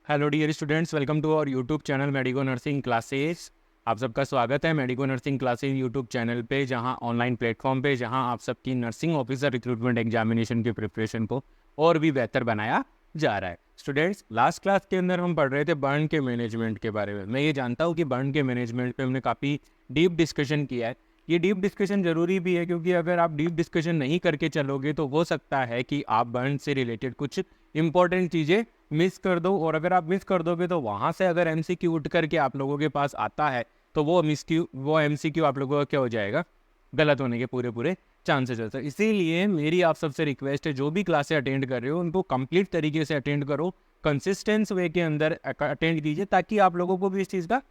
Hello dear students, welcome to our YouTube channel Medico Nursing Classes. आप सबका स्वागत है Medico Nursing Classes YouTube channel पे, जहां ऑनलाइन प्लेटफॉर्म पे जहां आप सबकी नर्सिंग ऑफिसर रिक्रूटमेंट एग्जामिनेशन की प्रिपरेशन को और भी बेहतर बनाया जा रहा है। स्टूडेंट्स, लास्ट क्लास के अंदर हम पढ़ रहे थे बर्न के मैनेजमेंट के बारे में। मैं ये जानता हूँ कि बर्न के मैनेजमेंट पे हमने काफ़ी डीप डिस्कशन किया है। ये डीप डिस्कशन ज़रूरी भी है, क्योंकि अगर आप डीप डिस्कशन नहीं करके चलोगे तो हो सकता है कि आप बर्न से रिलेटेड कुछ इंपॉर्टेंट चीज़ें मिस कर दो, और अगर आप मिस कर दोगे तो वहाँ से अगर एमसीक्यू उठ करके आप लोगों के पास आता है तो वो एमसीक्यू आप लोगों का क्या हो जाएगा, गलत होने के पूरे पूरे चांसेस होते हैं। इसीलिए मेरी आप सबसे रिक्वेस्ट है, जो भी क्लासें अटेंड कर रहे हो उनको कंप्लीट तरीके से अटेंड करो, कंसिस्टेंस वे के अंदर अटेंड कीजिए, ताकि आप लोगों को भी इस चीज़ का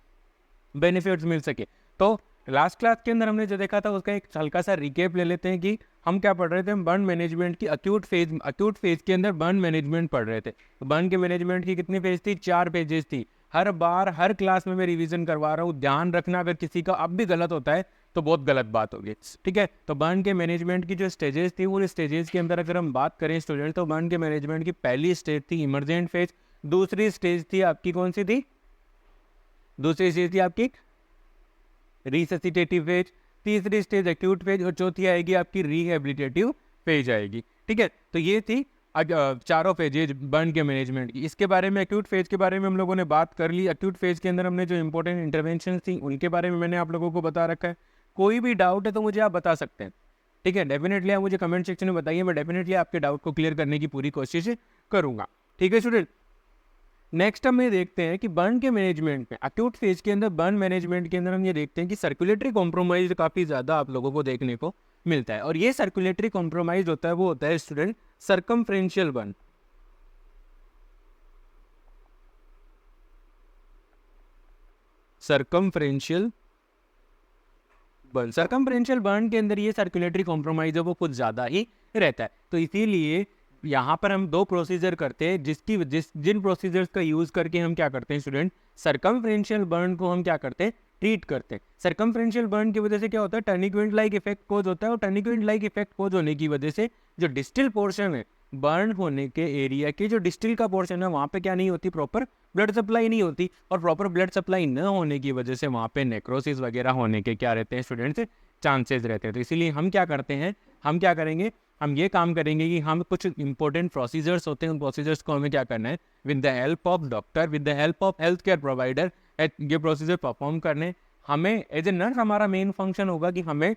बेनिफिट्स मिल सके। तो लास्ट क्लास के अंदर हमने जो देखा था उसका एक हल्का सा रिकेप ले लेते हैं कि हम क्या पढ़ रहे थे। हम बर्न मैनेजमेंट की अक्यूट फेज के अंदर बर्न मैनेजमेंट पढ़ रहे थे। तो बर्न के मैनेजमेंट की कितनी पेज थी? 4 पेजेस थी। हर बार हर क्लास में मैं रिवीजन करवा रहा हूँ, ध्यान रखना, अगर किसी का अब भी गलत होता है तो बहुत गलत बात होगी, ठीक है। तो बर्न के मैनेजमेंट की जो स्टेजेस थी, उन स्टेजेस के अंदर अगर हम बात करें स्टूडेंट, तो बर्न के मैनेजमेंट की पहली स्टेज थी इमरजेंट फेज। दूसरी स्टेज थी आपकी कौन सी थी? दूसरी स्टेज थी आपकी रिससिटेटिव फेज। तीसरी स्टेज एक्यूट फेज, और चौथी आएगी आपकी रिहेबिलिटेटिव फेज आएगी, ठीक है। तो ये थी चारों फेजेज बर्न के मैनेजमेंट की। इसके बारे में एक्यूट फेज के बारे में हम लोगों ने बात कर ली। एक्यूट फेज के अंदर हमने जो इंपॉर्टेंट इंटरवेंशन थी उनके बारे में मैंने आप लोगों को बता रखा है। कोई भी डाउट है तो मुझे आप बता सकते हैं, ठीक है। डेफिनेटली आप मुझे कमेंट सेक्शन में बताइए, मैं डेफिनेटली आपके डाउट को क्लियर करने की पूरी कोशिश करूंगा, ठीक है स्टूडेंट। नेक्स्ट हम ये देखते हैं कि बर्न के मैनेजमेंट में, एक्यूट फेज के अंदर बर्न मैनेजमेंट के अंदर हम ये देखते हैं कि सर्कुलेटरी कॉम्प्रोमाइज काफ़ी ज़्यादा आप लोगों को देखने को मिलता है। और ये सर्कुलेटरी कॉम्प्रोमाइज होता है, वो होता है student circumferential burn. Circumferential burn के अंदर ये सर्कुलेटरी कॉम्प्रोमाइज है वो कुछ ज़्यादा ही रहता है। तो इसीलिए यहाँ पर हम दो प्रोसीजर करते हैं, जिन प्रोसीजर्स का यूज़ करके हम क्या करते हैं स्टूडेंट, सर्कमफ्रेंशियल बर्न को हम क्या करते हैं, ट्रीट करते हैं। सर्कमफ्रेंशियल बर्न की वजह से क्या होता है, टर्निक्वेंट लाइक इफेक्ट कोज होता है, और टर्निक्वेंट लाइक इफेक्ट कोज होने की वजह से जो डिस्टिल पोर्शन है, बर्न होने के एरिया के जो डिस्टिल का पोर्शन है, वहाँ पे क्या नहीं होती, प्रॉपर ब्लड सप्लाई नहीं होती, और प्रॉपर ब्लड सप्लाई न होने की वजह से वहाँ पे नेक्रोसिस वगैरह होने के क्या रहते हैं स्टूडेंट्स, चांसेस रहते हैं। तो इसीलिए हम क्या करते हैं, हम क्या करेंगे, हम ये काम करेंगे कि हम कुछ इंपॉर्टेंट प्रोसीजर्स होते हैं, उन प्रोसीजर्स को हमें क्या करना है, with the help of doctor, with the help of health care provider, ये प्रोसीजर परफॉर्म करने। हमें एज ए नर्स हमारा मेन फंक्शन होगा कि हमें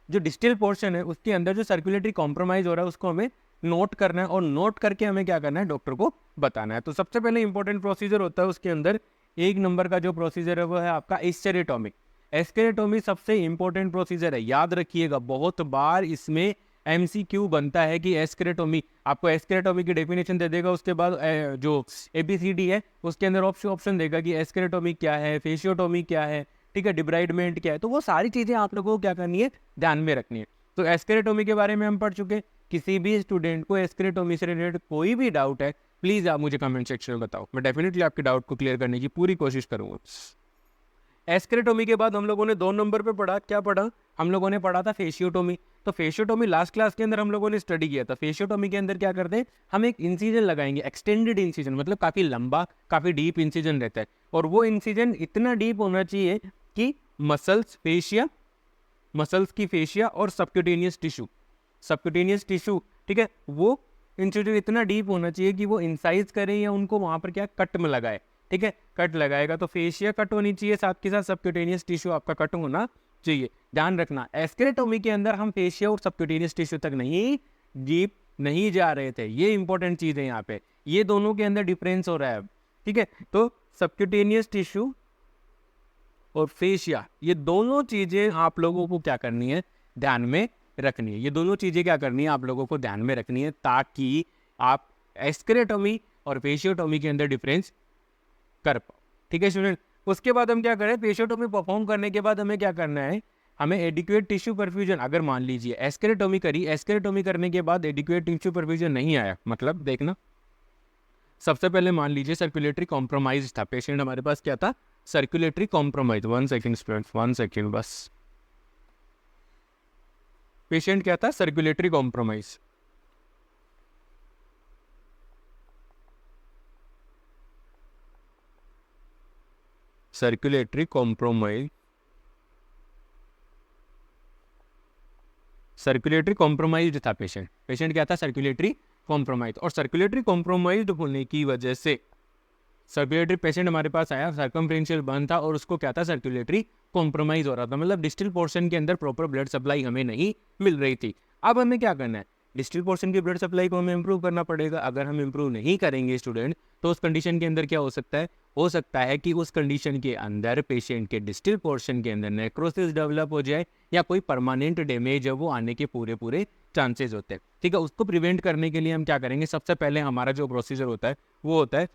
जो डिस्टिल पोर्शन है उसके अंदर जो सर्कुलेटरी कॉम्प्रोमाइज हो रहा है उसको हमें नोट करना है, और नोट करके हमें क्या करना है, डॉक्टर को बताना है। तो सबसे पहले इंपॉर्टेंट प्रोसीजर होता है उसके अंदर, एक नंबर का जो प्रोसीजर है वो है आपका एस्केरेटोमी। एस्केरेटोमी सबसे इंपॉर्टेंट प्रोसीजर है, याद रखिएगा, बहुत बार इसमें एमसीक्यू बनता है कि एस्केरेटोमी, आपको एस्केरेटोमी की डेफिनेशन दे देगा, उसके बाद जो एबीसीडी है उसके अंदर ऑप्शन देगा कि एस्केरेटोमी क्या है, फेशियोटोमी क्या है, ठीक है, डिब्राइडमेंट क्या है। तो वो सारी चीज़ें आप लोगों को क्या करनी है, ध्यान में रखनी है। तो एस्केरेटोमी के बारे में हम पढ़ चुके। किसी भी स्टूडेंट को एस्केरेटोमी से रिलेटेड कोई भी डाउट है, प्लीज़ आप मुझे कमेंट सेक्शन में बताओ, मैं डेफिनेटली आपके डाउट को क्लियर करने की पूरी कोशिश करूंगा। एस्केरेटोमी के बाद हम लोगों ने 2 नंबर पे पढ़ा, क्या पढ़ा, हम लोगों ने पढ़ा था फेशियोटोमी। तो फेशियोटोमी लास्ट क्लास के अंदर हम लोगों ने स्टडी किया था। फेशियोटोमी के अंदर क्या करते हैं, हम एक इंसिजन लगाएंगे, एक्सटेंडेड इंसिजन, मतलब काफ़ी लंबा, काफ़ी डीप इंसिजन रहता है, और वो इंसिजन इतना डीप होना चाहिए कि मसल्स की फेशिया और सबक्यूटेनियस टिश्यू, ठीक है, वो इंसिजन इतना डीप होना चाहिए कि वो इंसाइज करें या उनको वहाँ पर क्या कट में लगाए, ठीक है। कट लगाएगा तो फेशिया कट होनी चाहिए, साथ के साथ सबक्यूटेनियस टिश्यू आपका कट होना चाहिए। ध्यान रखना, एस्केरेटोमी के अंदर हम फेशिया और सबक्यूटेनियस टिश्यू तक नहीं, डीप नहीं जा रहे थे। ये इंपॉर्टेंट चीज़ है यहाँ पे, ये दोनों के अंदर डिफरेंस हो रहा है, ठीक है। तो सबक्यूटेनियस टिश्यू और फेशिया, ये दोनों चीज़ें आप लोगों को क्या करनी है, ध्यान में रखनी है। ये दोनों चीज़ें क्या करनी है, आप लोगों को ध्यान में रखनी है, ताकि आप एस्केरेटोमी और फेशियोटोमी के अंदर डिफरेंस कर पाओ, ठीक है स्टूडेंट। उसके बाद हम क्या करें, फेशियोटोमी परफॉर्म करने के बाद हमें क्या करना है, हमें एडिक्वेट टिश्यू परफ्यूजन, अगर मान लीजिए एस्केरेटोमी करी, एस्केरेटोमी करने के बाद एडिक्वेट टिश्यू परफ्यूजन नहीं आया, मतलब देखना, सबसे पहले मान लीजिए सर्कुलेटरी कॉम्प्रोमाइज था पेशेंट, हमारे पास क्या था, circulatory compromise. 1 second student, 1 second बस। पेशेंट क्या था, circulatory compromise. Circulatory compromise, circulatory compromised था पेशेंट, पेशेंट क्या था, सर्कुलेटरी कॉम्प्रोमाइज। और सर्कुलेटरी कॉम्प्रोमाइज्ड होने की वजह से सर्कुलेटरी पेशेंट हमारे पास आया, सर्कमफ्रेंशियल बर्न था और उसको क्या था, सर्कुलेटरी कॉम्प्रोमाइज हो रहा था, मतलब डिस्टल पोर्शन के अंदर प्रॉपर ब्लड सप्लाई हमें नहीं मिल रही थी। अब हमें क्या करना है, डिस्टल पोर्शन की ब्लड सप्लाई को हमें इंप्रूव करना पड़ेगा। अगर हम इंप्रूव नहीं करेंगे स्टूडेंट, तो उस कंडीशन के अंदर क्या हो सकता है कि उस कंडीशन के अंदर पेशेंट के डिस्टल पोर्शन के अंदर नेक्रोसिस डेवलप हो जाए या कोई परमानेंट डैमेज है वो आने के पूरे चांसेस होते हैं। ठीक है, उसको प्रिवेंट करने के लिए हम क्या करेंगे, सबसे पहले हमारा जो प्रोसीजर होता है वो होता है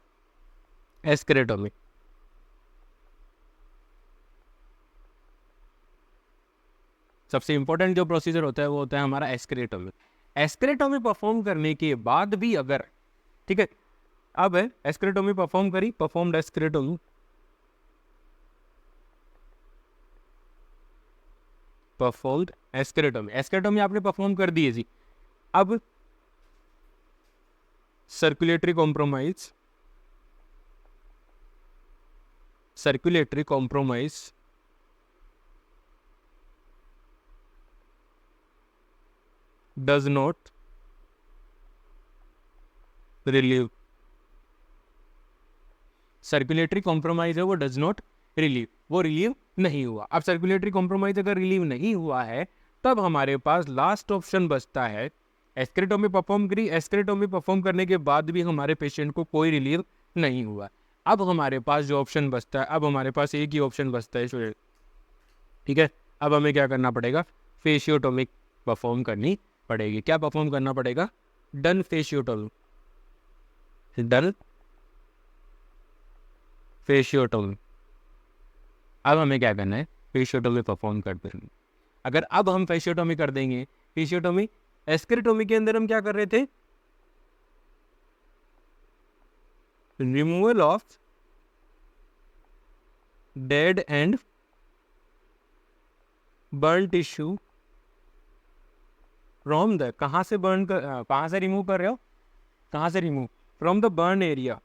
एस्केरेटोमी। सबसे इंपॉर्टेंट जो प्रोसीजर होता है वो होता है हमारा एस्केरेटोमी। एस्केरेटोमी परफॉर्म करने के बाद भी अगर, ठीक है, अब है एस्केरेटोमी परफॉर्म करी, परफॉर्म्ड एस्केरेटोमी, परफॉर्म्ड एस्केरेटोमी, एस्केरेटोमी आपने परफॉर्म कर दी है जी। अब circulatory compromise, circulatory compromise does not relieve, circulatory compromise है वो डज नॉट रिलीव, वो रिलीव नहीं हुआ। अब सर्कुलेटरी कॉम्प्रोमाइज अगर रिलीव नहीं हुआ है तब हमारे पास लास्ट ऑप्शन बचता है, एस्केरेटोमी परफॉर्म करी, एस्केरेटोमी परफॉर्म करने के बाद भी हमारे पेशेंट को कोई रिलीव नहीं हुआ। अब हमारे पास जो ऑप्शन बचता है, अब हमारे पास एक ही ऑप्शन बचता है स्टूडेंट, ठीक है। अब हमें क्या करना पड़ेगा, फेशियोटोमी परफॉर्म करनी पड़ेगी। क्या परफॉर्म करना पड़ेगा, डन फेशियोटोमी, डन फेशियोटोमी। अब हमें क्या करना है, फेशियोटोमी परफॉर्म कर देंगे। अगर अब हम फेशियोटोमी कर देंगे, फेशियोटोमी, एस्केरेटोमी के अंदर हम क्या कर रहे थे, removal of dead and burn tissue from the, कहाँ से बर्न कर, कहाँ से रिमूव कर रहे हो, कहाँ से remove, from the burn area,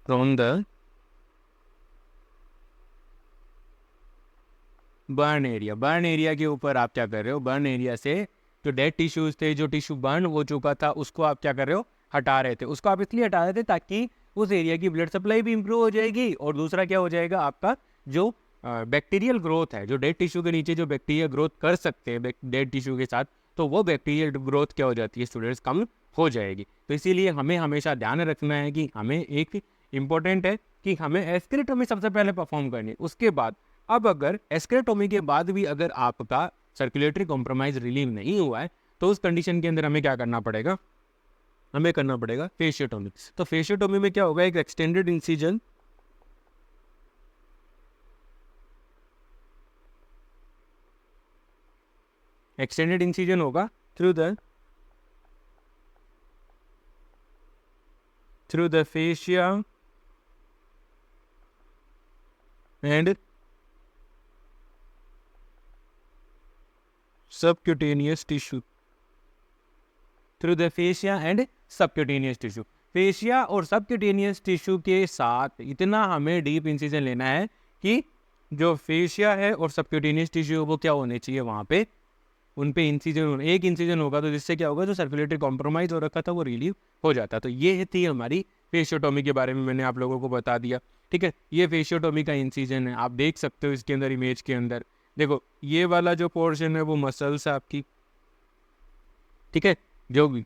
from the burn area. Burn area के ऊपर आप क्या कर रहे हो, बर्न एरिया से जो डेड टिश्यूज थे, जो टिश्यू बर्न हो चुका था, उसको आप क्या कर रहे हो, हटा रहे थे। उसको आप इसलिए हटा रहे थे ताकि उस एरिया की ब्लड सप्लाई भी इंप्रूव हो जाएगी, और दूसरा क्या हो जाएगा, आपका जो बैक्टीरियल ग्रोथ है, जो डेड टिश्यू के नीचे जो बैक्टीरिया ग्रोथ कर सकते हैं डेड टिश्यू के साथ, तो वो बैक्टीरियल ग्रोथ क्या हो जाती है स्टूडेंट्स, कम हो जाएगी। तो इसीलिए हमें हमेशा ध्यान रखना है कि हमें एक इम्पोर्टेंट है कि हमें एस्केरेटोमी सबसे पहले परफॉर्म करनी है। उसके बाद अब अगर एस्केरेटोमी के बाद भी अगर आपका सर्कुलेटरी कॉम्प्रोमाइज रिलीव नहीं हुआ है, तो उस कंडीशन के अंदर हमें क्या करना पड़ेगा, हमें करना पड़ेगा फेशियोटोमी। तो फेशियोटोमी में क्या होगा, एक एक्सटेंडेड इंसिजन, एक्सटेंडेड इंसिजन होगा through the fascia and subcutaneous tissue, through the fascia and subcutaneous tissue। Fascia और सबक्यूटेनियस टिश्यू के साथ इतना हमें डीप इंसिजन लेना है कि जो फेशिया है और सबक्यूटेनियस टिश्यू वो क्या होने चाहिए, वहाँ पे उन पे इंसिजन, एक इंसिजन होगा, तो जिससे क्या होगा, जो सर्कुलेटरी कॉम्प्रोमाइज हो रखा था वो रिलीव हो जाता। तो ये थी हमारी फेशियोटोमी के बारे में, मैंने आप लोगों को बता दिया। ठीक है, ये फेशियोटोमी का इंसिजन है, आप देख सकते हो इसके अंदर, इमेज के अंदर देखो, ये वाला जो पोर्शन है वो मसल्स है आपकी, ठीक है, जो भी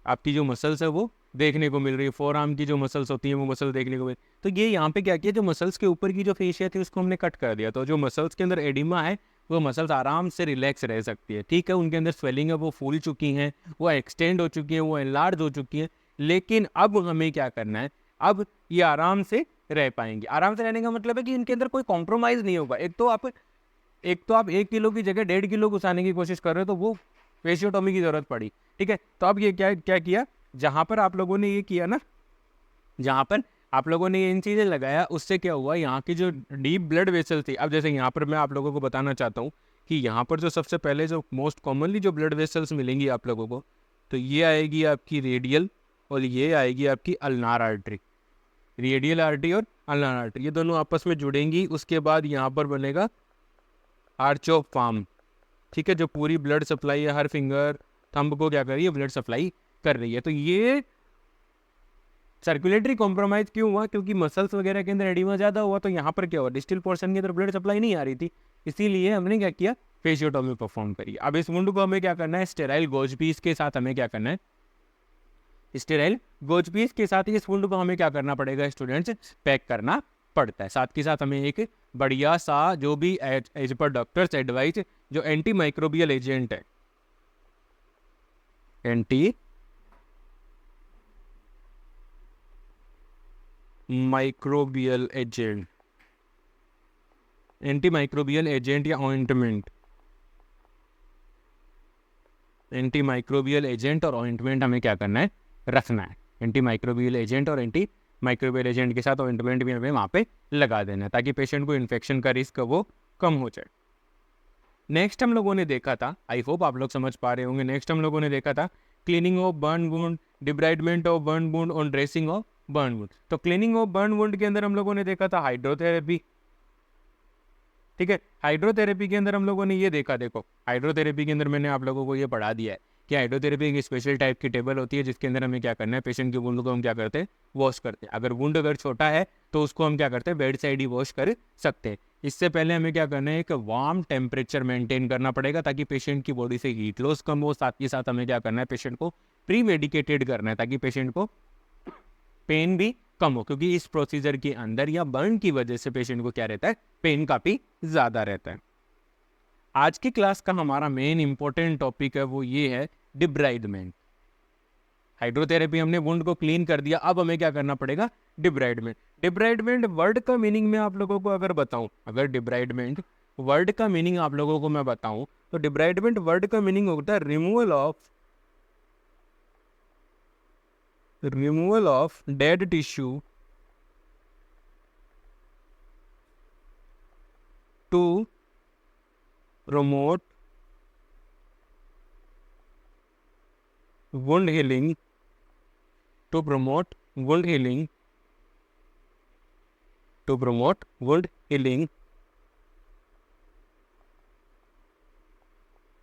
आपकी जो मसल्स है वो देखने को मिल रही है, फोर आर्म की जो मसल्स होती हैं वो मसल देखने को मिल। तो ये यहाँ पे क्या किया, जो मसल्स के ऊपर की जो फेशिया थी उसको हमने कट कर दिया, तो जो मसल्स के अंदर एडिमा है वो मसल्स आराम से रिलैक्स रह सकती है। ठीक है, उनके अंदर स्वेलिंग है वो फूल चुकी हैं, वो एक्सटेंड हो चुकी हैं, वो एनलार्ज हो चुकी हैं। लेकिन अब हमें क्या करना है, अब ये आराम से रह पाएंगे। आराम से रहने का मतलब है कि इनके अंदर कोई कॉम्प्रोमाइज़ नहीं होगा। एक तो आप 1 किलो की जगह 1.5 किलो घुसाने की कोशिश कर रहे हो, तो वो फेशियोटोमी की जरूरत पड़ी। ठीक है, तो अब ये क्या क्या किया, जहां पर आप लोगों ने ये किया ना, जहां पर आप लोगों ने ये इंसिजन लगाया, उससे क्या हुआ, यहाँ की जो डीप ब्लड वेसल थी, अब जैसे यहाँ पर मैं आप लोगों को बताना चाहता हूँ कि यहाँ पर जो सबसे पहले जो मोस्ट कॉमनली जो ब्लड वेसल्स मिलेंगी आप लोगों को, तो ये आएगी आपकी रेडियल और ये आएगी आपकी अल्नार आर्टरी। रेडियल आर्टरी और अल्नर आर्टरी, ये दोनों आपस में जुड़ेंगी, उसके बाद यहाँ पर बनेगा आर्च ऑफ पाम, ठीक है, जो पूरी ब्लड सप्लाई है हर फिंगर थंब को क्या कर रही है, ब्लड सप्लाई कर रही है। तो ये सर्कुलेटरी कॉम्प्रोमाइज क्यों हुआ, क्योंकि मसल्स वगैरह के अंदर एडिमा ज़्यादा हुआ, तो यहाँ पर क्या हुआ, डिस्टल पोर्शन के अंदर ब्लड सप्लाई नहीं आ रही थी, इसीलिए हमने क्या किया, फेशियोटॉमी परफॉर्म करी। अब इस वुंड को हमें क्या करना है, स्टेराइल गोज पीस के साथ हमें क्या करना है, स्टेराइल गोज पीस के साथ इस वुंड को हमें क्या करना पड़ेगा स्टूडेंट्स, पैक करना पड़ता है। साथ के साथ हमें एक बढ़िया सा जो भी एज पर डॉक्टर्स एडवाइस जो एंटी माइक्रोबियल एजेंट है, anti microbial agent, anti microbial agent या ऑइंटमेंट, एंटी माइक्रोबियल एजेंट और ऑइंटमेंट हमें क्या करना है, रखना है। एंटी माइक्रोबियल एजेंट और एंटी माइक्रोबियल एजेंट के साथ ऑइंटमेंट भी हमें वहाँ पे लगा देना है, ताकि पेशेंट को इन्फेक्शन का रिस्क वो कम हो जाए। नेक्स्ट हम लोगों ने देखा था, आई होप आप लोग समझ पा रहे होंगे, नेक्स्ट हम लोगों ने देखा था cleaning of burn wound, debridement of burn wound और ड्रेसिंग ऑफ बर्न वुंड। तो क्लीनिंग ऑफ बर्न वुंड के अंदर हम लोगों ने देखा था हाइड्रोथेरेपी, ठीक है। हाइड्रोथेरेपी के अंदर हम लोगों ने ये देखा, देखो हाइड्रोथेरेपी के अंदर मैंने आप लोगों को ये पढ़ा दिया है कि हाइड्रोथेरेपी एक स्पेशल टाइप की टेबल होती है, जिसके अंदर हमें क्या करना है, पेशेंट की वुंड को हम क्या करते हैं, वॉश करते हैं। अगर वुंड अगर छोटा है तो उसको हम क्या करते हैं, बेड साइड ही वॉश कर सकते हैं। इससे पहले हमें क्या करना है, एक वार्म टेम्परेचर मेंटेन करना पड़ेगा, ताकि पेशेंट की बॉडी से हीट लॉस कम हो। साथ ही साथ हमें क्या करना है, पेशेंट को प्री मेडिकेटेड करना है, ताकि पेशेंट को पेन भी कम हो, क्योंकि इस प्रोसीजर के अंदर या बर्न की वजह से पेशेंट को क्या रहता है, पेन काफ़ी ज़्यादा रहता है। आज की क्लास का हमारा मेन इंपॉर्टेंट टॉपिक है वो ये है डिब्राइडमेंट। हाइड्रोथेरेपी हमने वुंड को क्लीन कर दिया, अब हमें क्या करना पड़ेगा, डिब्राइडमेंट। डिब्राइडमेंट वर्ड का मीनिंग मैं आप लोगों को अगर बताऊं, अगर डिब्राइडमेंट वर्ड का मीनिंग आप लोगों को मैं बताऊं, तो डिब्राइडमेंट वर्ड का मीनिंग होता है removal of dead tissue to promote wound healing, to promote wound healing, to promote wound healing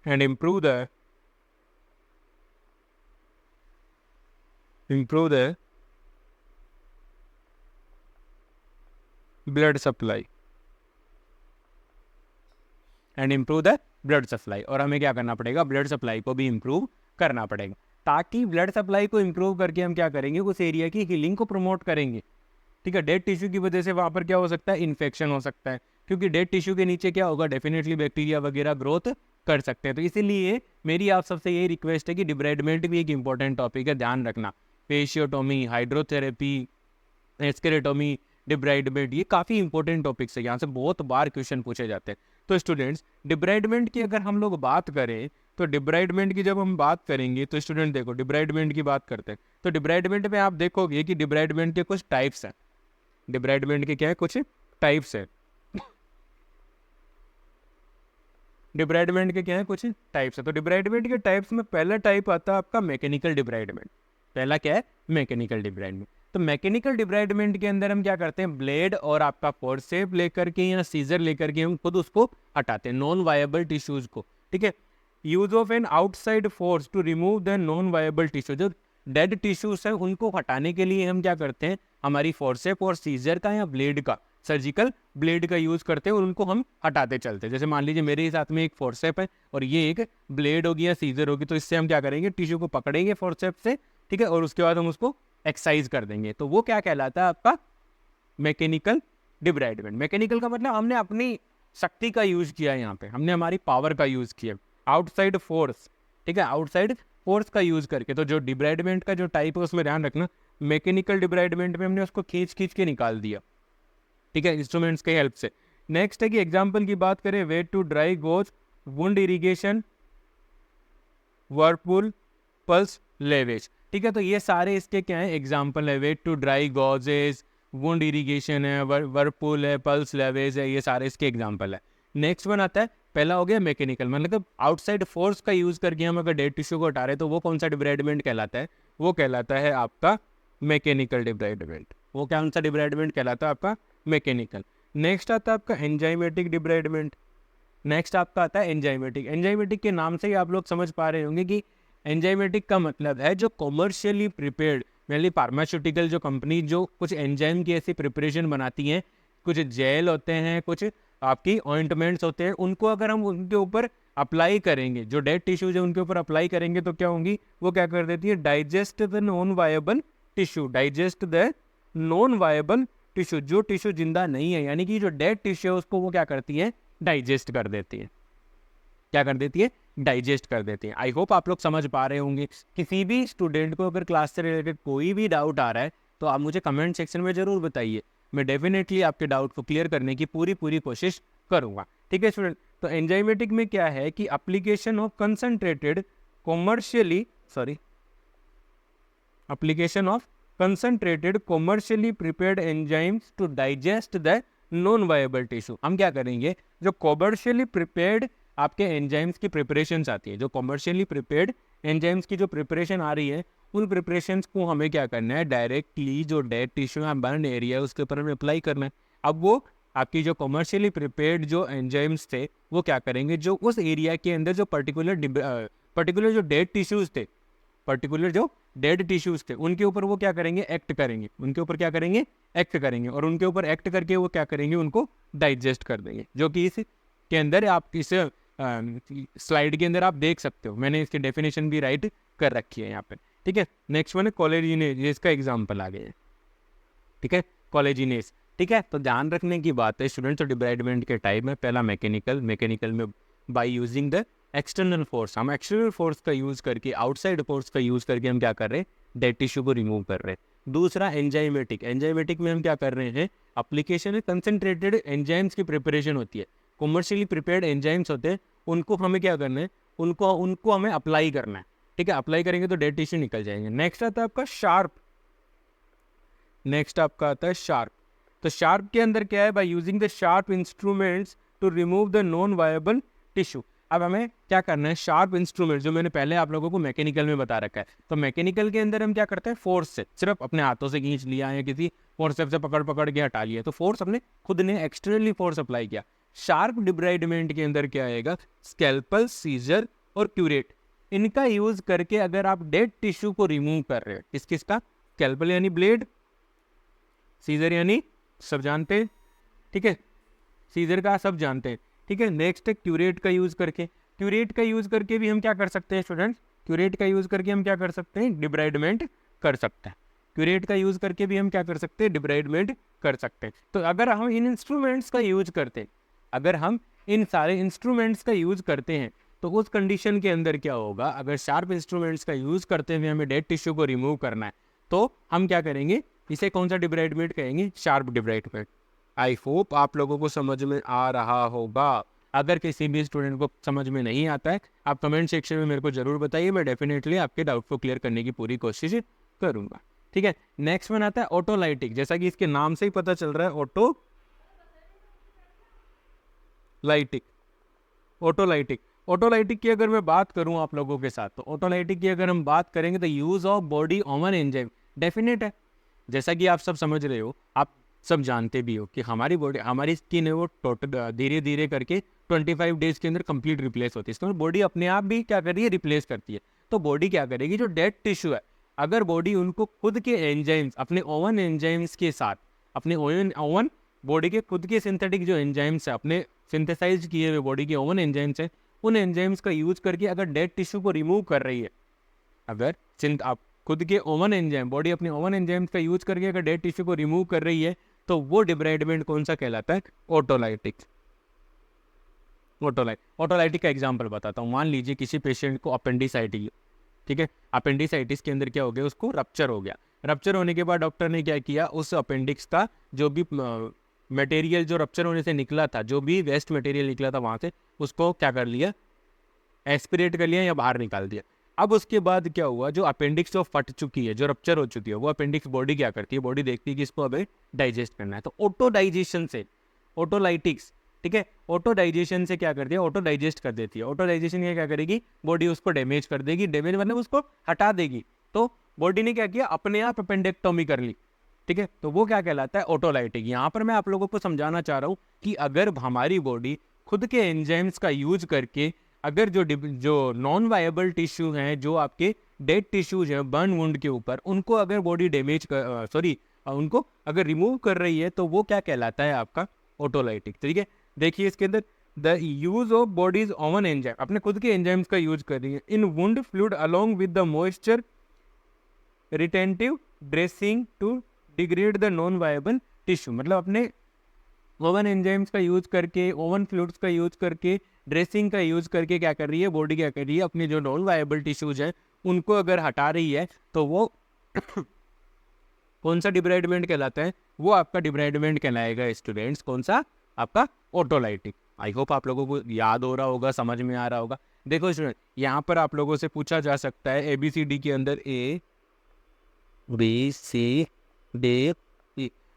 and improve the blood supply and improve the blood supply. और हमें क्या करना पड़ेगा, ब्लड सप्लाई को भी इम्प्रूव करना पड़ेगा, ताकि ब्लड सप्लाई को इम्प्रूव करके हम क्या करेंगे, उस एरिया की हीलिंग को प्रमोट करेंगे, ठीक है। डेड टिश्यू की वजह से वहाँ पर क्या हो सकता है, इन्फेक्शन हो सकता है, क्योंकि डेड टिश्यू के नीचे क्या होगा, डेफिनेटली बैक्टीरिया वगैरह ग्रोथ कर सकते हैं। तो इसीलिए मेरी आप सबसे यही रिक्वेस्ट है कि डिब्राइडमेंट भी एक इंपॉर्टेंट टॉपिक है, ध्यान रखना। फेशियोटोमी, हाइड्रोथेरेपी, एस्केरेटोमी, डिब्राइडमेंट, ये काफ़ी इंपॉर्टेंट टॉपिक्स है, यहाँ से बहुत बार क्वेश्चन पूछे जाते हैं। तो स्टूडेंट्स, डिब्राइडमेंट की अगर हम लोग बात करें, तो डिब्राइडमेंट की जब हम बात करेंगे, तो स्टूडेंट देखो डिब्राइडमेंट की बात करते हैं, तो डिब्राइडमेंट में आप देखोगे कि डिब्राइडमेंट के कुछ टाइप्स हैं। डिब्राइडमेंट के क्या है, कुछ टाइप्स है। डिब्राइडमेंट के क्या है, कुछ टाइप्स है। तो डिब्राइडमेंट के टाइप्स में पहला टाइप आता है आपका मैकेनिकल डिब्राइडमेंट। पहला क्या है, मैकेनिकल डिब्राइडमेंट। तो मैकेनिकल डिब्राइडमेंट के अंदर हम क्या करते हैं, ब्लेड और आपका फोर्सेप लेकर के या सीजर लेकर के हम खुद उसको हटाते हैं, नॉन वायबल टिश्यूज को, ठीक है। Use of an outside force to remove the non viable tissue, जो डेड टिश्यूज है उनको हटाने के लिए हम क्या करते हैं, हमारी फोर्सेप और सीजर का या ब्लेड का, सर्जिकल ब्लेड का यूज करते हैं और उनको हम हटाते चलते हैं। जैसे मान लीजिए मेरे साथ में एक फोर्सेप है और ये एक ब्लेड होगी या सीजर होगी, तो इससे हम क्या करेंगे, टिश्यू को पकड़ेंगे फोर्सेप से, ठीक है, और उसके बाद हम उसको एक्सरसाइज कर देंगे। तो वो क्या कहलाता है, आपका मैकेनिकल डिब्राइडमेंट। मैकेनिकल का मतलब हमने अपनी शक्ति का यूज किया, यहाँ पे हमने हमारी पावर का यूज किया, आउटसाइड फोर्स, ठीक है, आउटसाइड फोर्स का यूज करके। तो जो डिब्राइडमेंट का जो टाइप है उसमें ध्यान रखना, मैकेनिकल डिब्राइडमेंट में हमने उसको खींच के निकाल दिया, ठीक है, इंस्ट्रूमेंट्स के हेल्प से। नेक्स्ट है कि एग्जाम्पल की बात करें, wet to dry gauze, wound irrigation, whirlpool, pulse lavage, ठीक है। तो ये सारे इसके क्या है, एग्जाम्पल है। Wet to dry gauzes, wound irrigation है, वर्लपूल है, पल्स लेवेज है, ये सारे इसके एग्जाम्पल है। नेक्स्ट वन आता है, पहला हो गया मैकेनिकल, मतलब आउटसाइड फोर्स का यूज करके हम अगर डेड टिश्यू को हटा रहे तो वो कौन सा डिब्राइडमेंट कहलाता है, वो कहलाता है आपका मैकेनिकल डिब्राइडमेंट, वो कौन सा डिब्राइडमेंट कहलाता है आपका? मैकेनिकल। नेक्स्ट आता है आपका एंजाइमेटिक डिब्राइडमेंट। नेक्स्ट आपका आता है एंजाइमेटिक। एंजाइमेटिक के नाम से ही आप लोग समझ पा रहे होंगे कि एंजाइमेटिक का मतलब है जो कॉमर्शियली प्रिपेयर्ड, मेनली फार्मास्यूटिकल जो कंपनी जो कुछ एंजाइम की ऐसी प्रिपरेशन बनाती हैं, कुछ जेल होते हैं, कुछ आपकी ऑइंटमेंट्स होते हैं, उनको अगर हम उनके ऊपर अप्लाई करेंगे, जो डेड टिश्यूज है उनके ऊपर अप्लाई करेंगे तो क्या होंगी? वो क्या कर देती है? Digest the non viable tissue. Digest the non viable tissue, जो टिश्यू जिंदा नहीं है, यानी कि जो डेड टिश्यू है उसको वो क्या करती है? डाइजेस्ट कर देती है। क्या कर देती है? डाइजेस्ट कर देती है। आई होप आप लोग समझ पा रहे होंगे। किसी भी स्टूडेंट को अगर क्लास से रिलेटेड कोई भी डाउट आ रहा है तो आप मुझे कमेंट सेक्शन में ज़रूर बताइए, मैं डेफिनेटली आपके डाउट को क्लियर करने की पूरी कोशिश करूँगा। ठीक है स्टूडेंट, तो एंजाइमेटिक में क्या है कि application of concentrated commercially application of concentrated commercially prepared enzymes to digest the non viable tissue। हम क्या करेंगे? जो commercially prepared आपके एंजाइम्स की प्रिपरेशंस आती है, जो कॉमर्शियली प्रिपेयर्ड एंजाइम्स की जो प्रिपरेशन आ रही है, उन प्रिपरेशंस को हमें क्या करना है? डायरेक्टली जो डेड टिश्यू है, बर्न एरिया है, उसके ऊपर हमें अप्लाई करना है। अब वो आपकी जो कॉमर्शियली प्रिपेयर्ड जो एंजाइम्स थे वो क्या करेंगे? जो उस एरिया के अंदर जो पर्टिकुलर जो डेड टिश्यूज थे, पर्टिकुलर जो डेड टिश्यूज थे, उनके ऊपर वो क्या करेंगे? एक्ट करेंगे। उनके ऊपर क्या करेंगे? एक्ट करेंगे। और उनके ऊपर एक्ट करके वो क्या करेंगे? उनको डाइजेस्ट कर देंगे, जो कि इस के अंदर आप इस स्लाइड के अंदर आप देख सकते हो। मैंने इसकी डेफिनेशन भी राइट कर रखी है यहाँ पे। ठीक है, नेक्स्ट वन है कोलेजिनेज, जिसका एग्जाम्पल आ गया है। ठीक है, कोलेजिनेज। ठीक है, तो ध्यान रखने की बात है स्टूडेंट्स, तो डिब्राइडमेंट के टाइप में पहला मैकेनिकल में bye using the external force, हम एक्सटर्नल फोर्स का यूज करके, आउटसाइड फोर्स का यूज करके हम क्या कर रहे हैं? डेड टिश्यू को रिमूव कर रहे हैं। दूसरा एंजाइमेटिक में हम क्या कर रहे हैं? एप्लीकेशन है कंसंट्रेटेड एंजाइम्स की प्रिपरेशन होती है, कॉमर्शियली प्रिपेयर्ड एंजाइम्स होते हैं, उनको हमें क्या करना है? उनको हमें अप्लाई करना है। ठीक है, अप्लाई करेंगे तो डेड टिश्यू निकल जाएंगे। नेक्स्ट आता है आपका शार्प। तो शार्प के अंदर क्या है? By using the sharp instruments to remove the non viable tissue. अब हमें क्या करना है? शार्प इंस्ट्रूमेंट, जो मैंने पहले आप लोगों को मैकेनिकल में बता रखा है, तो मैकेनिकल के अंदर हम क्या करते हैं? फोर्स से, सिर्फ अपने हाथों से खींच लिया या किसी फोर्सेप से पकड़ के हटा लिया, तो फोर्स अपने खुद ने एक्सटर्नली फोर्स अप्लाई किया। शार्प डिब्राइडमेंट के अंदर क्या आएगा? स्कैल्पल, सीजर और क्यूरेट, इनका यूज करके अगर आप डेड टिश्यू को रिमूव कर रहे हो, किसका? स्कैल्पल यानी ब्लेड, सीजर यानी सब जानते हैं। ठीक है, सीजर का सब जानते हैं। ठीक है, नेक्स्ट है क्यूरेट का यूज करके। क्यूरेट का यूज करके भी हम क्या कर सकते हैं स्टूडेंट्स? क्यूरेट का यूज करके हम क्या कर सकते हैं? डिब्राइडमेंट कर सकते हैं। क्यूरेट का यूज करके भी हम क्या कर सकते हैं? डिब्राइडमेंट कर सकते हैं। तो अगर हम इन इंस्ट्रूमेंट्स का यूज करते हैं, अगर हम इन सारे इंस्ट्रूमेंट्स का यूज करते हैं, तो उस कंडीशन के अंदर क्या होगा? अगर शार्प इंस्ट्रूमेंट्स का यूज करते हुए हमें डेड टिश्यू को रिमूव करना है, तो हम क्या करेंगे? इसे कौन सा डिब्राइडमेंट कहेंगे? Sharp debridement. आई होप आप लोगों को समझ में आ रहा होगा। अगर किसी भी स्टूडेंट को समझ में नहीं आता है, आप कमेंट सेक्शन में मेरे को जरूर बताइए, मैं डेफिनेटली आपके डाउट को क्लियर करने की पूरी कोशिश करूंगा। ठीक है, नेक्स्ट वन आता है ऑटोलाइटिक। जैसा कि इसके नाम से ही पता चल रहा है, ऑटोलाइटिक की अगर मैं बात करूं आप लोगों के साथ, तो ऑटोलाइटिक की अगर हम बात करेंगे तो use of body oven enzyme definite है। जैसा कि आप सब समझ रहे हो, आप सब जानते भी हो कि हमारी बॉडी, हमारी स्किन है वो टोटल धीरे धीरे करके 25 डेज के अंदर कंप्लीट रिप्लेस होती है। इसमें बॉडी अपने आप भी क्या कर रही है? रिप्लेस करती है। तो बॉडी क्या करेगी? जो डेड टिश्यू है, अगर बॉडी उनको खुद के एंजाइम्स, अपने ओवन एंजाइम्स के साथ, अपने ओवन बॉडी के खुद के सिंथेटिक जो एंजाइम्स है, अपने सिंथेसाइज किए हुए बॉडी के ओवन एंजाइम्स है, उन एंजाइम्स का यूज करके अगर डेड टिश्यू को रिमूव कर रही है, अगर आप खुद के ओवन एंजाइम, बॉडी अपने ओवन एंजाइम्स का यूज करके अगर डेड टिश्यू को रिमूव कर रही है, तो वो डिब्राइडमेंट कौन सा कहलाता है? ऑटोलाइटिक का एग्जांपल बताता हूँ। मान लीजिए किसी पेशेंट को अपेंडिसाइटिस, ठीक है, अपेंडिसाइटिस के अंदर क्या हो गया? उसको रप्चर हो गया। रप्चर होने के बाद डॉक्टर ने क्या किया? उस अपेंडिक्स का जो भी मटेरियल जो रप्चर होने से निकला था, जो भी वेस्ट मटेरियल निकला था वहाँ से, उसको क्या कर लिया? एस्पिरेट कर लिया या बाहर निकाल दिया। अब उसके बाद क्या हुआ? जो अपेंडिक्स जो फट चुकी है, जो रप्चर हो चुकी है, वो अपेंडिक्स बॉडी क्या करती है? बॉडी देखती है कि इसको अभी डाइजेस्ट करना है, तो ऑटो डाइजेशन से, ऑटोलाइटिक्स, ठीक है, ऑटो डाइजेशन से क्या करती है? ऑटो डाइजेस्ट कर देती है। ऑटो डाइजेशन क्या करेगी? बॉडी उसको डैमेज कर देगी। डैमेज मतलब उसको हटा देगी। तो बॉडी ने क्या किया? अपने आप अपेंडेक्टोमी कर ली। ठीक है, तो वो क्या कहलाता है, ऑटोलाइटिक। यहाँ पर मैं आप लोगों को समझाना चाह रहा हूँ कि अगर हमारी बॉडी खुद के एंजाइम्स का यूज करके अगर जो नॉन वायबल टिश्यू हैं, जो आपके डेड टिश्यूज हैं बर्न वुंड के ऊपर, उनको अगर बॉडी डैमेज उनको अगर रिमूव कर रही है, तो वो क्या कहलाता है आपका ऑटोलाइटिक। ठीक है, देखिए इसके अंदर the use of body's own enzyme, अपने खुद के एंजाइम्स का यूज कर रही है in wound fluid along with the moisture retentive dressing to degrade the non viable tissue. मतलब अपने ओवन एंजाइम्स का यूज करके, ओवन फ्लूइड्स का यूज करके, ड्रेसिंग का यूज करके क्या कर रही है बॉडी, क्या कर रही है अपने जो नॉन वायबल टिश्यूज हैं उनको अगर हटा रही है, तो वो कौन सा डिब्राइडमेंट कहलाता है, वो आपका डिब्राइडमेंट कहलाएगा स्टूडेंट्स, कौन सा, आपका ऑटोलाइटिक। आई होप आप लोगों को याद हो रहा होगा, समझ में आ रहा होगा। देखो स्टूडेंट, यहाँ पर आप लोगों से पूछा जा सकता है ABCD के अंदर ABCD,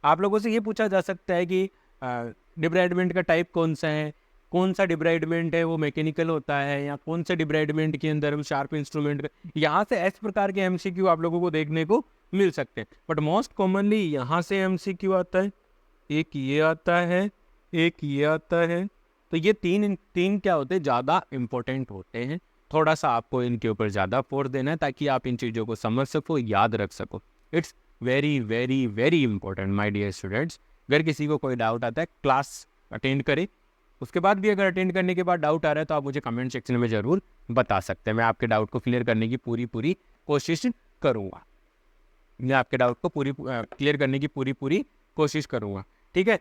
आप लोगों से ये पूछा जा सकता है कि डिब्राइडमेंट का टाइप कौन सा है, कौन सा डिब्राइडमेंट है वो मैकेनिकल होता है, या कौन सा डिब्राइडमेंट के अंदर हम शार्प इंस्ट्रूमेंट, यहाँ से इस प्रकार के MCQ आप लोगों को देखने को मिल सकते हैं। बट मोस्ट कॉमनली यहाँ से MCQ आता है, एक ये आता है, एक ये आता है। तो ये तीन क्या होते हैं, ज़्यादा इंपॉर्टेंट होते हैं। थोड़ा सा आपको इनके ऊपर ज़्यादा फोर्स देना है ताकि आप इन चीज़ों को समझ सको, याद रख सको। It's very very very important my dear students. अगर किसी को कोई डाउट आता है, क्लास अटेंड करें, उसके बाद भी अगर अटेंड करने के बाद डाउट आ रहा है तो आप मुझे कमेंट सेक्शन में ज़रूर बता सकते हैं। मैं आपके डाउट को क्लियर करने की पूरी कोशिश करूँगा। मैं आपके डाउट को क्लियर करने की पूरी कोशिश करूँगा। ठीक है,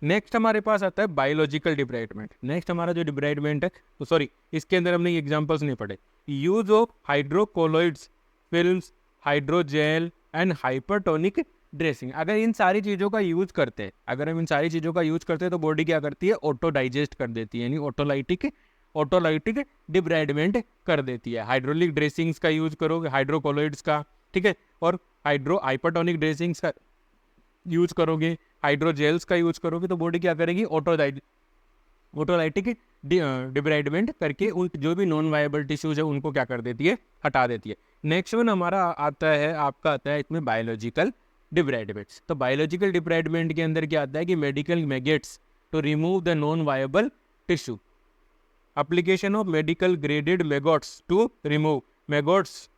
नेक्स्ट हमारे पास आता है बायोलॉजिकल डिब्राइडमेंट। नेक्स्ट हमारा जो डिब्राइडमेंट है, तो सॉरी, इसके अंदर हमने एग्जांपल्स नहीं पढ़े। Use of hydrocolloids, films, hydrogel and hypertonic dressing. अगर इन सारी चीज़ों का यूज करते हैं, अगर हम इन सारी चीज़ों का यूज करते हैं, तो बॉडी क्या करती है, ऑटो डाइजेस्ट कर देती है, यानी ऑटोलाइटिक डिब्राइडमेंट कर देती है। हाइड्रोलिक ड्रेसिंग्स का यूज करोगे, हाइड्रोकोलोइड्स का, ठीक है, और हाइपरटोनिक ड्रेसिंग्स का यूज करोगे, हाइड्रोजेल्स का यूज करोगे, तो बॉडी क्या करेगी, ऑटोलाइटिक डिब्राइडमेंट करके उन जो भी नॉन वायबल टिश्यूज है उनको क्या कर देती है, हटा देती है। नेक्स्ट वन हमारा आता है, आपका आता है इसमें बायोलॉजिकल डिब्राइडमेंट्स। तो बायोलॉजिकल डिब्राइडमेंट के अंदर क्या आता है कि medical maggots to remove the non viable tissue, application of medical graded maggots to remove maggots.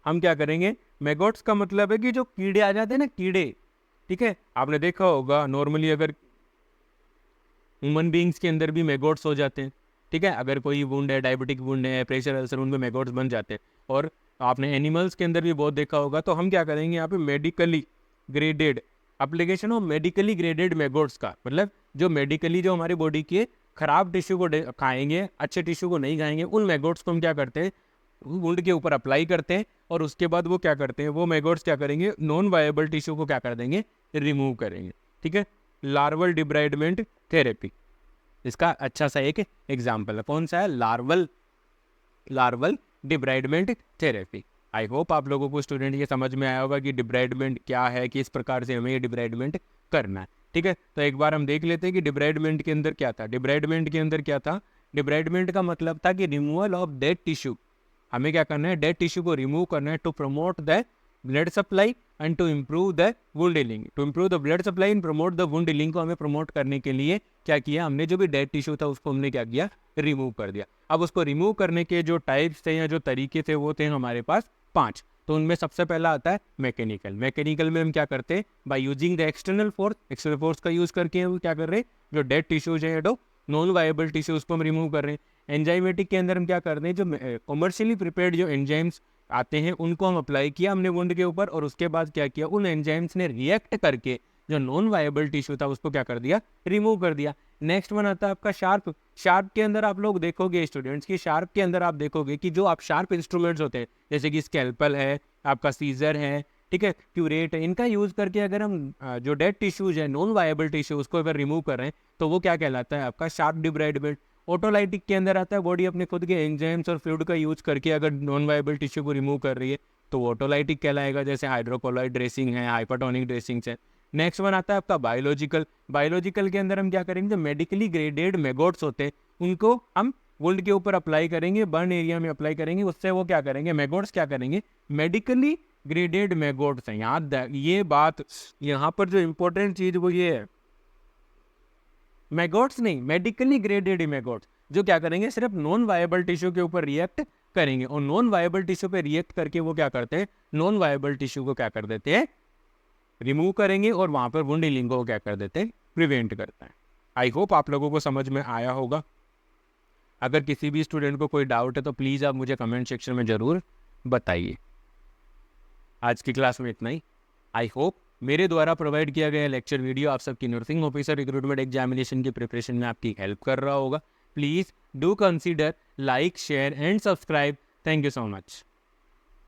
हम क्या करेंगे, मैगोट्स का मतलब है कि जो कीड़े आ जाते हैं ना, कीड़े, ठीक है, आपने देखा होगा नॉर्मली अगर ह्यूमन बींग्स के अंदर भी मैगोट्स हो जाते हैं। ठीक है, अगर कोई वुंड है, डायबिटिक वुंड है, प्रेशर अल्सर, उनमें मैगोट्स बन जाते हैं। और आपने एनिमल्स के अंदर भी बहुत देखा होगा। तो हम क्या करेंगे यहाँ पे, medically graded application of medically graded maggots का मतलब जो मेडिकली जो हमारी बॉडी के खराब टिश्यू को खाएंगे, अच्छे टिश्यू को नहीं खाएंगे, उन मैगोट्स को हम क्या करते हैं, वुंड के ऊपर अप्लाई करते हैं। और उसके बाद वो क्या करते हैं, वो मैगोट्स क्या करेंगे, नॉन वायबल टिश्यू को क्या कर देंगे, रिमूव करेंगे। ठीक है, लार्वल डिब्राइडमेंट थेरेपी इसका अच्छा सा एक एग्जाम्पल है। कौन सा है, larval debridement therapy. I hope आप लोगों को स्टूडेंट ये समझ में आया होगा कि डिब्राइडमेंट क्या है, किस प्रकार से हमें ये डिब्राइडमेंट करना है। ठीक है, तो एक बार हम देख लेते हैं कि डिब्राइडमेंट के अंदर क्या था। डिब्राइडमेंट के अंदर क्या था, डिब्राइडमेंट का मतलब था कि रिमूवल ऑफ डेड टिश्यू। हमें क्या करना है, डेड टिश्यू को रिमूव करना है to promote the blood supply and to improve the wound healing. To improve the blood supply and promote the wound healing को हमें प्रमोट करने के लिए क्या किया हमने, जो भी डेड टिश्यू था उसको हमने क्या किया, रिमूव कर दिया। अब उसको रिमूव करने के जो टाइप्स थे या जो तरीके थे वो थे हमारे पास 5। तो उनमें सबसे पहला आता है मैकेनिकल। मैकेनिकल में हम क्या करते हैं, bye using the external force का यूज करके हम क्या कर रहे हैं, जो डेड टिश्यूज है, नॉन वायबल टिश्यू, उसको हम रिमूव कर रहे हैं। एंजाइमेटिक के अंदर हम क्या करते हैं, जो कॉमर्शियली प्रिपेयर्ड जो एंजाइम्स आते हैं उनको हम अप्लाई किया हमने वुंड के ऊपर, और उसके बाद क्या किया, उन एंजाइम्स ने रिएक्ट करके जो नॉन वायबल टिश्यू था उसको क्या कर दिया, रिमूव कर दिया। नेक्स्ट वन आता है आपका शार्प। शार्प के अंदर आप लोग देखोगे स्टूडेंट्स की, शार्प के अंदर आप देखोगे कि जो आप शार्प इंस्ट्रूमेंट्स होते हैं, जैसे कि स्कैल्पल है, आपका सीजर है, ठीक है, क्यूरेट है, इनका यूज करके अगर हम जो डेड टिश्यूज है, नॉन वायबल टिश्यू, उसको अगर रिमूव कर रहे हैं तो वो क्या कहलाता है, आपका शार्प डिब्राइडमेंट। ऑटोलाइटिक के अंदर आता है, बॉडी अपने खुद के एंजाइम्स और फ्लूइड का यूज करके अगर नॉन वायबल टिश्यू को रिमूव कर रही है तो वो ऑटोलाइटिक कहलाएगा, जैसे हाइड्रोकोलॉइड ड्रेसिंग है, हाइपरटोनिक ड्रेसिंग्स है। नेक्स्ट वन आता है आपका बायोलॉजिकल। बायोलॉजिकल के अंदर हम क्या करेंगे, जो मेडिकली ग्रेडेड मैगोट्स होते हैं उनको हम वुंड के ऊपर अप्लाई करेंगे, बर्न एरिया में अप्लाई करेंगे, उससे वो क्या करेंगे, मैगोट्स क्या करेंगे, मेडिकली ग्रेडेड मैगोट्स हैं। ये बात यहाँ पर जो इम्पोर्टेंट चीज वो ये है, मैगोट्स नहीं, मेडिकली ग्रेडेड मैगोट्स, जो क्या करेंगे, सिर्फ नॉन वायबल टिश्यू के ऊपर रिएक्ट करेंगे, और नॉन वायबल टिश्यू पे रिएक्ट करके वो क्या करते हैं, नॉन वायबल टिश्यू को क्या कर देते हैं, रिमूव करेंगे, और वहां पर वुंड हीलिंग को क्या कर देते हैं, प्रिवेंट करते हैं। आई होप आप लोगों को समझ में आया होगा। अगर किसी भी स्टूडेंट को कोई डाउट है तो प्लीज़ आप मुझे कमेंट सेक्शन में ज़रूर बताइए। आज की क्लास में इतना ही। आई होप मेरे द्वारा प्रोवाइड किया गया लेक्चर वीडियो आप सबकी नर्सिंग ऑफिसर रिक्रूटमेंट एग्जामिनेशन की प्रिपरेशन में आपकी हेल्प कर रहा होगा। Please do consider like, share and subscribe. Thank you so much.